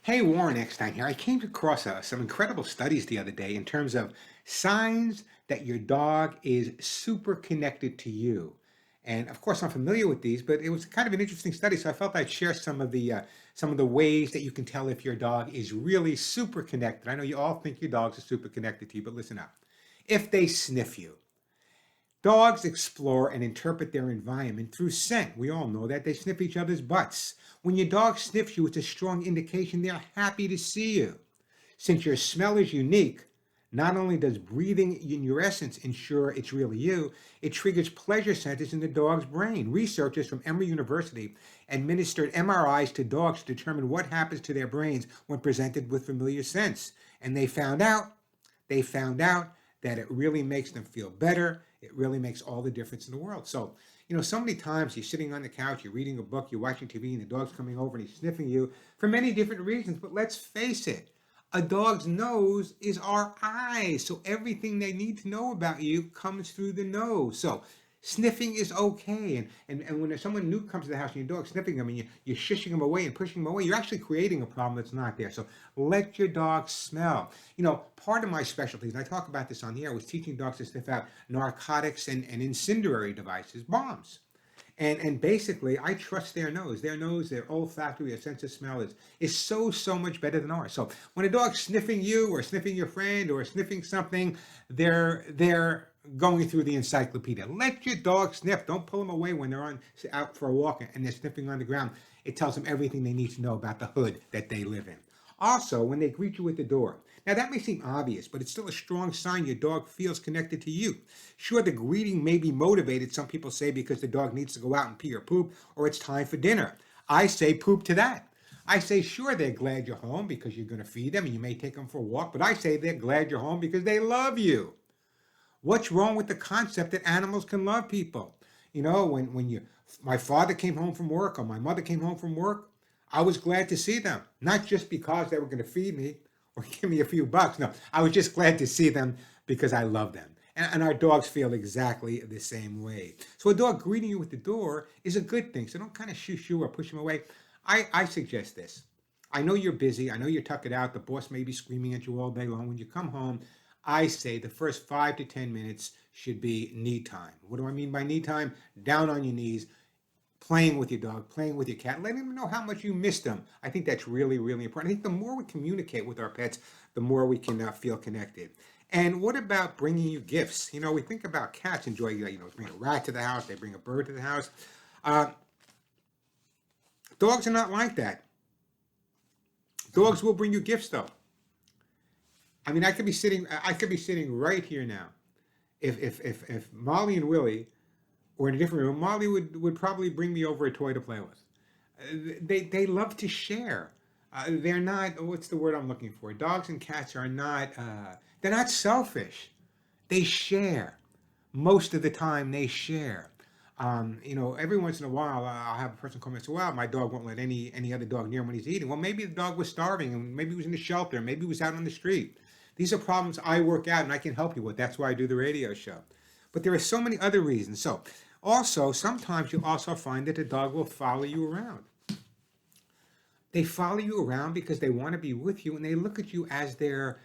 Hey, Warren Eckstein here. I came across some incredible studies the other day in terms of signs that your dog is super connected to you. And of course, I'm familiar with these, but it was kind of an interesting study, so I felt I'd share some of the ways that you can tell if your dog is really super connected. I know you all think your dogs are super connected to you, but listen up. If they sniff you, dogs explore and interpret their environment through scent. We all know that they sniff each other's butts. When your dog sniffs you, it's a strong indication they're happy to see you. Since your smell is unique, not only does breathing in your essence ensure it's really you, it triggers pleasure centers in the dog's brain. Researchers from Emory University administered MRIs to dogs to determine what happens to their brains when presented with familiar scents. And they found out that it really makes them feel better. It really makes all the difference in the world. So many times you're sitting on the couch, you're reading a book, you're watching TV, and the dog's coming over and he's sniffing you for many different reasons. But let's face it, a dog's nose is our eyes. So everything they need to know about you comes through the nose. So sniffing is okay. And when someone new comes to the house and your dog's sniffing them and you're shushing them away and pushing them away, you're actually creating a problem that's not there. So let your dog smell. Part of my specialties, and I talk about this on the air, was teaching dogs to sniff out narcotics and incendiary devices, bombs. And basically, I trust their nose. Their nose, their olfactory, their sense of smell is so much better than ours. So when a dog's sniffing you or sniffing your friend or sniffing something, they're going through the encyclopedia. Let your dog sniff. Don't pull them away when they're out for a walk and they're sniffing on the ground. It tells them everything they need to know about the hood that they live in. Also, when they greet you at the door. Now, that may seem obvious, but it's still a strong sign your dog feels connected to you. Sure, the greeting may be motivated, some people say, because the dog needs to go out and pee or poop, or it's time for dinner. I say poop to that. I say, sure, they're glad you're home because you're going to feed them and you may take them for a walk, but I say they're glad you're home because they love you. What's wrong with the concept that animals can love people? My father came home from work or my mother came home from work, I was glad to see them, not just because they were going to feed me or give me a few bucks. No, I was just glad to see them because I love them. And our dogs feel exactly the same way. So a dog greeting you at the door is a good thing. So don't kind of shoo shoo or push them away. I suggest this. I know you're busy. I know you're tucking out. The boss may be screaming at you all day long. When you come home, I say the first 5 to 10 minutes should be knee time. What do I mean by knee time? Down on your knees, playing with your dog, playing with your cat, letting them know how much you miss them. I think that's really, really important. I think the more we communicate with our pets, the more we can feel connected. And what about bringing you gifts? We think about cats enjoy, bring a rat to the house, they bring a bird to the house. Uh, Dogs are not like that. Dogs will bring you gifts, though. I mean, I could be sitting right here now. If Molly and Willie were in a different room, Molly would probably bring me over a toy to play with. They love to share. They're not, what's the word I'm looking for? Dogs and cats are not, they're not selfish. They share. Most of the time, they share. Every once in a while, I'll have a person come and say, "Well, my dog won't let any other dog near him when he's eating." Well, maybe the dog was starving, and maybe he was in the shelter, maybe he was out on the street. These are problems I work out, and I can help you with. That's why I do the radio show. But there are so many other reasons. So, also, sometimes you'll also find that the dog will follow you around. They follow you around because they want to be with you, and they look at you as their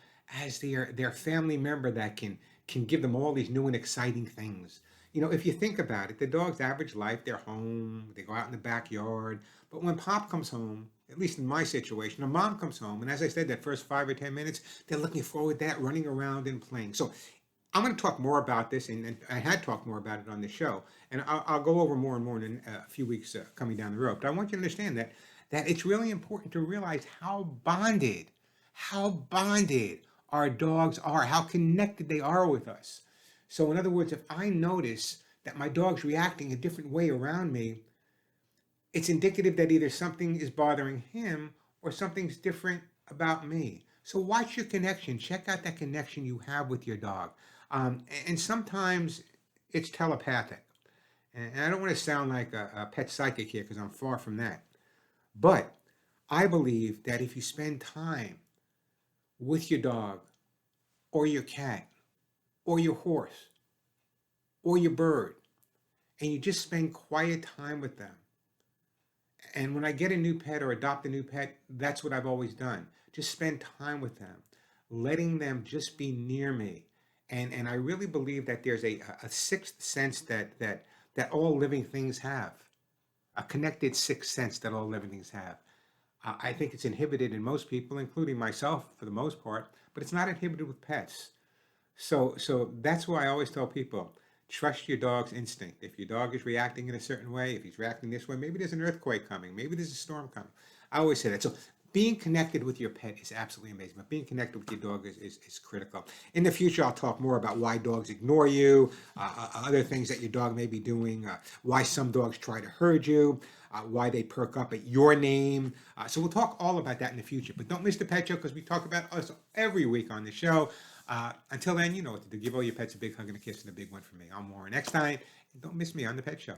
family member that can give them all these new and exciting things. If you think about it, the dog's average life, they're home, they go out in the backyard. But when Pop comes home, at least in my situation, or Mom comes home, and as I said, that first 5 or 10 minutes, they're looking forward to that, running around and playing. So I'm going to talk more about this, and I had talked more about it on the show, and I'll go over more and more in a few weeks coming down the road. But I want you to understand that it's really important to realize how bonded our dogs are, how connected they are with us. So, in other words, if I notice that my dog's reacting a different way around me, it's indicative that either something is bothering him or something's different about me. So watch your connection. Check out that connection you have with your dog. And sometimes it's telepathic. And I don't want to sound like a pet psychic here because I'm far from that. But I believe that if you spend time with your dog or your cat or your horse or your bird and you just spend quiet time with them, And when I get a new pet or adopt a new pet, that's what I've always done. Just spend time with them, letting them just be near me. And I really believe that there's a sixth sense that all living things have, a connected sixth sense that all living things have. I think it's inhibited in most people, including myself for the most part, but it's not inhibited with pets. So that's why I always tell people, trust your dog's instinct. If your dog is reacting in a certain way, if he's reacting this way, maybe there's an earthquake coming, maybe there's a storm coming. I always say that. So being connected with your pet is absolutely amazing, but being connected with your dog is critical. In the future, I'll talk more about why dogs ignore you, other things that your dog may be doing, why some dogs try to herd you, why they perk up at your name. So we'll talk all about that in the future. But don't miss the pet show because we talk about us every week on the show. Until then, you know what to do. Give all your pets a big hug and a kiss and a big one from me. I'm Warren Eckstein. And don't miss me on the pet show.